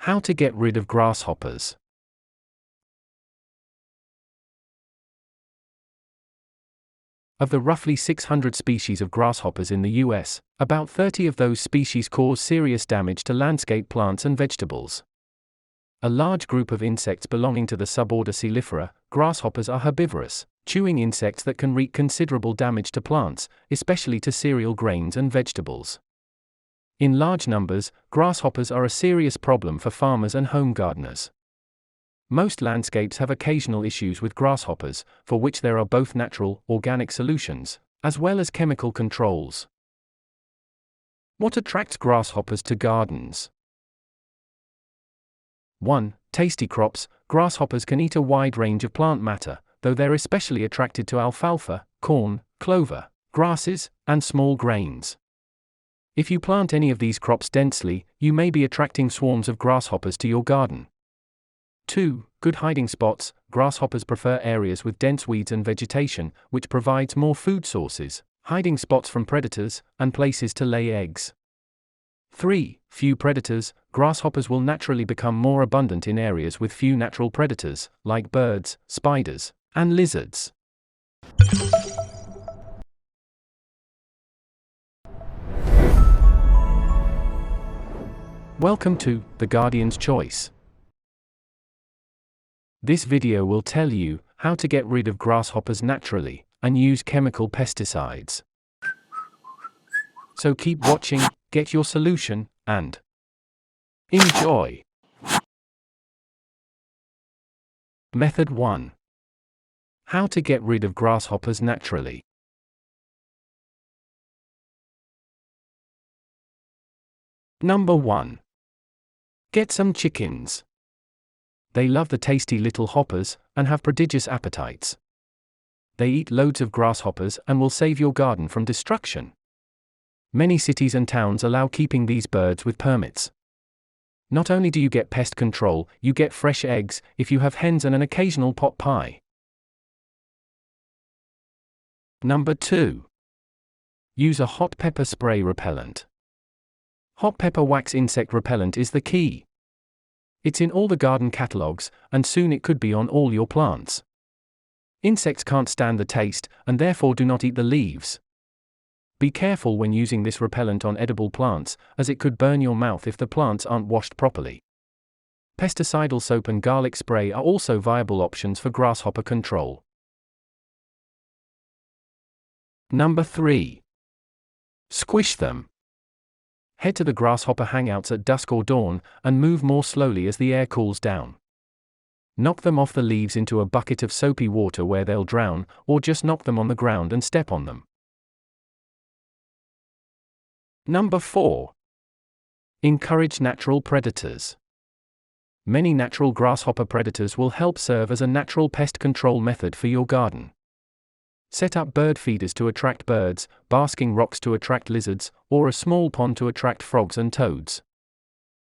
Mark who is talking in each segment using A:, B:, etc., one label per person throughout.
A: How to get rid of grasshoppers. Of the roughly 600 species of grasshoppers in the US, about 30 of those species cause serious damage to landscape plants and vegetables. A large group of insects belonging to the suborder Wreaking, grasshoppers are herbivorous, chewing insects that can wreak considerable damage to plants, especially to cereal grains and vegetables. In large numbers, grasshoppers are a serious problem for farmers and home gardeners. Most landscapes have occasional issues with grasshoppers, for which there are both natural, organic solutions, as well as chemical controls. What attracts grasshoppers to gardens? 1. Tasty crops. Grasshoppers can eat a wide range of plant matter, though they're especially attracted to alfalfa, corn, clover, grasses, and small grains. If you plant any of these crops densely, you may be attracting swarms of grasshoppers to your garden. 2. Good hiding spots. Grasshoppers prefer areas with dense weeds and vegetation, which provides more food sources, hiding spots from predators, and places to lay eggs. 3. Few predators. Grasshoppers will naturally become more abundant in areas with few natural predators, like birds, spiders, and lizards. Welcome to The Guardian's Choice. This video will tell you how to get rid of grasshoppers naturally and use chemical pesticides. So keep watching, get your solution, and enjoy. Method 1. How to get rid of grasshoppers naturally. Number 1. Get some chickens. They love the tasty little hoppers and have prodigious appetites. They eat loads of grasshoppers and will save your garden from destruction. Many cities and towns allow keeping these birds with permits. Not only do you get pest control, you get fresh eggs if you have hens and an occasional pot pie. Number 2. Use a hot pepper spray repellent. Hot pepper wax insect repellent is the key. It's in all the garden catalogs, and soon it could be on all your plants. Insects can't stand the taste, and therefore do not eat the leaves. Be careful when using this repellent on edible plants, as it could burn your mouth if the plants aren't washed properly. Pesticidal soap and garlic spray are also viable options for grasshopper control. Number 3. Squish them. Head to the grasshopper hangouts at dusk or dawn, and move more slowly as the air cools down. Knock them off the leaves into a bucket of soapy water where they'll drown, or just knock them on the ground and step on them. Number 4. Encourage natural predators. Many natural grasshopper predators will help serve as a natural pest control method for your garden. Set up bird feeders to attract birds, basking rocks to attract lizards, or a small pond to attract frogs and toads.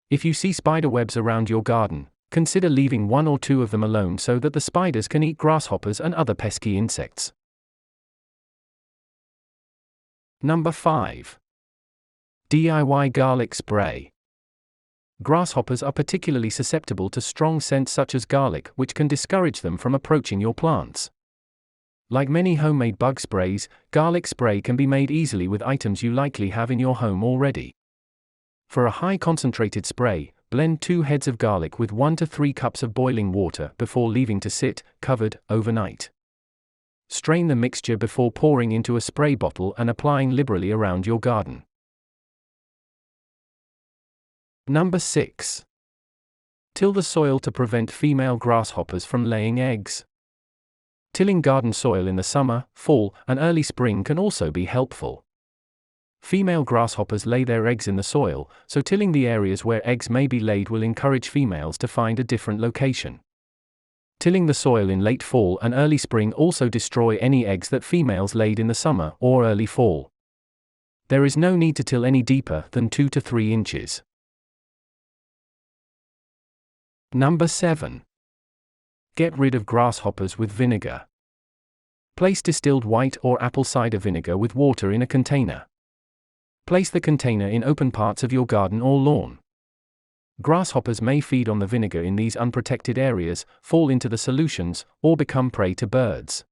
A: If you see spider webs around your garden, consider leaving 1 or 2 of them alone so that the spiders can eat grasshoppers and other pesky insects. Number 5. DIY garlic spray. Grasshoppers are particularly susceptible to strong scents such as garlic, which can discourage them from approaching your plants. Like many homemade bug sprays, garlic spray can be made easily with items you likely have in your home already. For a high concentrated spray, blend 2 heads of garlic with 1 to 3 cups of boiling water before leaving to sit, covered, overnight. Strain the mixture before pouring into a spray bottle and applying liberally around your garden. Number 6. Till the soil to prevent female grasshoppers from laying eggs. Tilling garden soil in the summer, fall, and early spring can also be helpful. Female grasshoppers lay their eggs in the soil, so tilling the areas where eggs may be laid will encourage females to find a different location. Tilling the soil in late fall and early spring also destroy any eggs that females laid in the summer or early fall. There is no need to till any deeper than 2 to 3 inches. Number 7. Get rid of grasshoppers with vinegar. Place distilled white or apple cider vinegar with water in a container. Place the container in open parts of your garden or lawn. Grasshoppers may feed on the vinegar in these unprotected areas, fall into the solutions, or become prey to birds.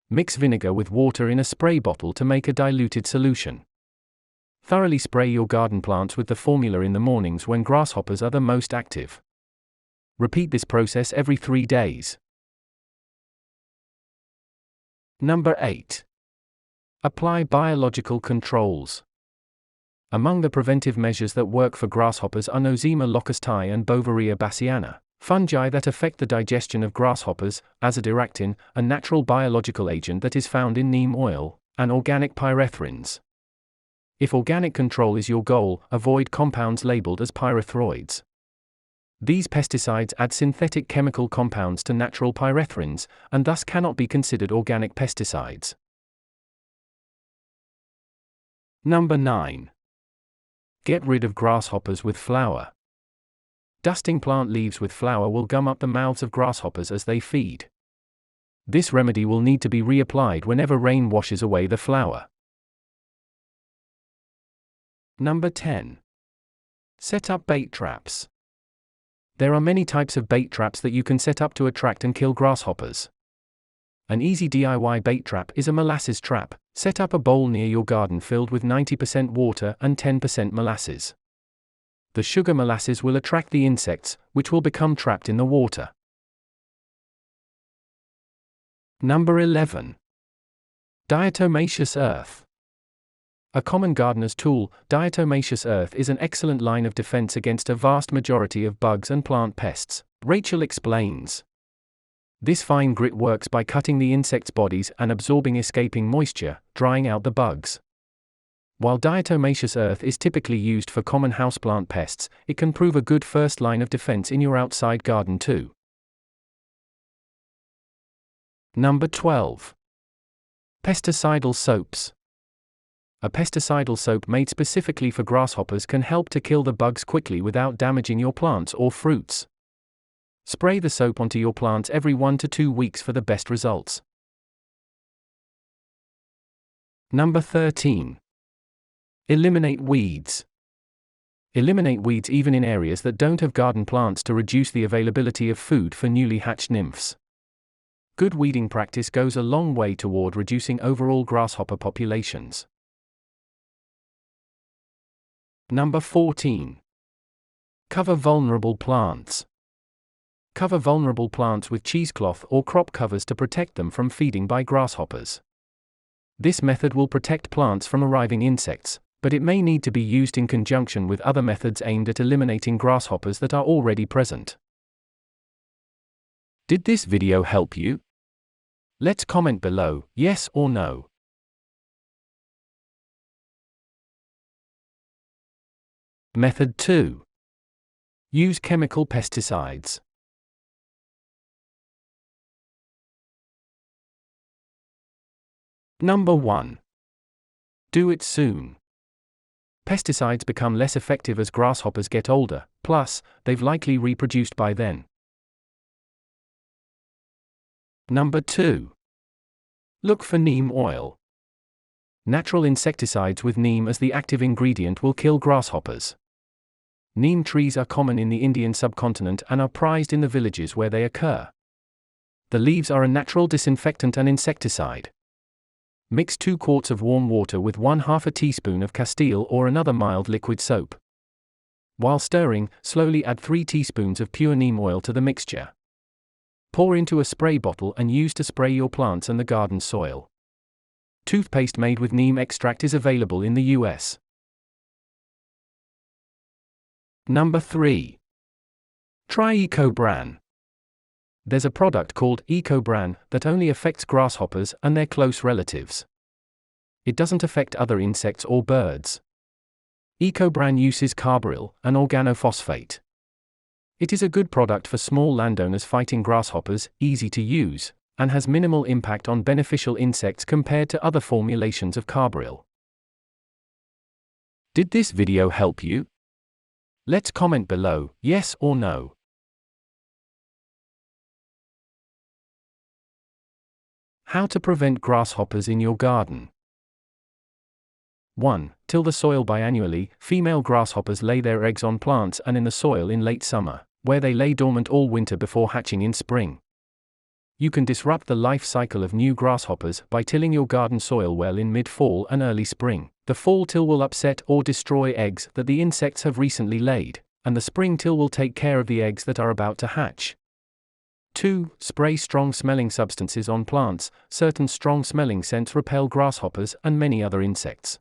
A: Mix vinegar with water in a spray bottle to make a diluted solution. Thoroughly spray your garden plants with the formula in the mornings when grasshoppers are the most active. Repeat this process every 3 days. Number 8. Apply biological controls. Among the preventive measures that work for grasshoppers are 𝒍𝒐𝒗𝒆 and 𝒍𝒐𝒂𝒏𝒆, fungi that affect the digestion of grasshoppers, 𝒍𝒐𝒗𝒆, a natural biological agent that is found in neem oil, and organic pyrethrins. If organic control is your goal, avoid compounds labeled as pyrethroids. These pesticides add synthetic chemical compounds to natural pyrethrins, and thus cannot be considered organic pesticides. Number 9. Get rid of grasshoppers with flour. Dusting plant leaves with flour will gum up the mouths of grasshoppers as they feed. This remedy will need to be reapplied whenever rain washes away the flour. Number 10. Set up bait traps. There are many types of bait traps that you can set up to attract and kill grasshoppers. An easy DIY bait trap is a molasses trap. Set up a bowl near your garden filled with 90% water and 10% molasses. The sugar molasses will attract the insects, which will become trapped in the water. Number 11. Diatomaceous earth. A common gardener's tool, diatomaceous earth is an excellent line of defense against a vast majority of bugs and plant pests, Rachel explains. This fine grit works by cutting the insects' bodies and absorbing escaping moisture, drying out the bugs. While diatomaceous earth is typically used for common houseplant pests, it can prove a good first line of defense in your outside garden too. Number 12. Pesticidal soaps. A pesticidal soap made specifically for grasshoppers can help to kill the bugs quickly without damaging your plants or fruits. Spray the soap onto your plants every 1 to 2 weeks for the best results. Number 13. Eliminate weeds. Eliminate weeds even in areas that don't have garden plants to reduce the availability of food for newly hatched nymphs. Good weeding practice goes a long way toward reducing overall grasshopper populations. Number 14. Cover vulnerable plants. Cover vulnerable plants with cheesecloth or crop covers to protect them from feeding by grasshoppers. This method will protect plants from arriving insects, but it may need to be used in conjunction with other methods aimed at eliminating grasshoppers that are already present. Did this video help you? Let's comment below, yes or no. Method 2. Use chemical pesticides. Number 1. Do it soon. Pesticides become less effective as grasshoppers get older, plus, they've likely reproduced by then. Number 2. Look for neem oil. Natural insecticides with neem as the active ingredient will kill grasshoppers. Neem trees are common in the Indian subcontinent and are prized in the villages where they occur. The leaves are a natural disinfectant and insecticide. Mix 2 quarts of warm water with 1/2 teaspoon of Castile or another mild liquid soap. While stirring, slowly add 3 teaspoons of pure neem oil to the mixture. Pour into a spray bottle and use to spray your plants and the garden soil. Toothpaste made with neem extract is available in the US. Number 3. Try EcoBran. There's a product called EcoBran that only affects grasshoppers and their close relatives. It doesn't affect other insects or birds. EcoBran uses carbaryl, an organophosphate. It is a good product for small landowners fighting grasshoppers, easy to use, and has minimal impact on beneficial insects compared to other formulations of carbaryl. Did this video help you? Let's comment below, yes or no. How to prevent grasshoppers in your garden. 1. Till the soil biannually. Female grasshoppers lay their eggs on plants and in the soil in late summer, where they lay dormant all winter before hatching in spring. You can disrupt the life cycle of new grasshoppers by tilling your garden soil well in mid-fall and early spring. The fall till will upset or destroy eggs that the insects have recently laid, and the spring till will take care of the eggs that are about to hatch. 2. Spray strong-smelling substances on plants. Certain strong-smelling scents repel grasshoppers and many other insects.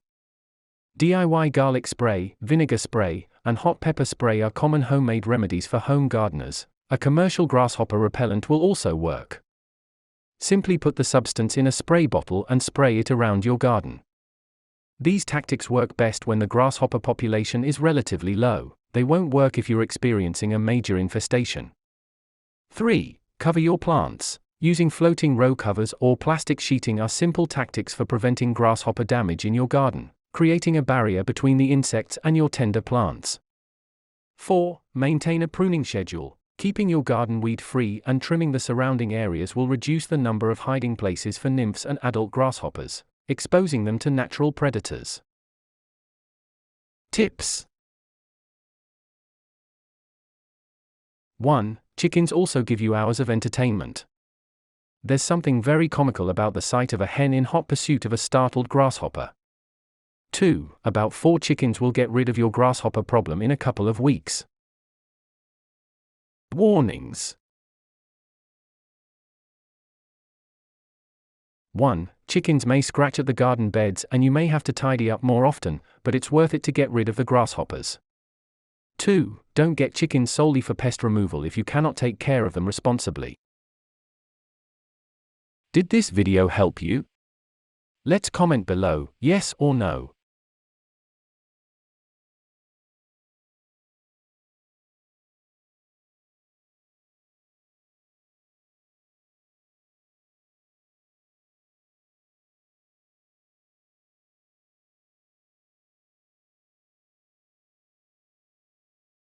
A: DIY garlic spray, vinegar spray, and hot pepper spray are common homemade remedies for home gardeners. A commercial grasshopper repellent will also work. Simply put the substance in a spray bottle and spray it around your garden. These tactics work best when the grasshopper population is relatively low. They won't work if you're experiencing a major infestation. 3. Cover your plants. Using floating row covers or plastic sheeting are simple tactics for preventing grasshopper damage in your garden, creating a barrier between the insects and your tender plants. 4. Maintain a pruning schedule. Keeping your garden weed-free and trimming the surrounding areas will reduce the number of hiding places for nymphs and adult grasshoppers, exposing them to natural predators. Tips. 1. Chickens also give you hours of entertainment. There's something very comical about the sight of a hen in hot pursuit of a startled grasshopper. 2. About 4 chickens will get rid of your grasshopper problem in a couple of weeks. Warnings. 1. Chickens may scratch at the garden beds and you may have to tidy up more often, but it's worth it to get rid of the grasshoppers. 2. Don't get chickens solely for pest removal if you cannot take care of them responsibly. Did this video help you? Let's comment below, yes or no.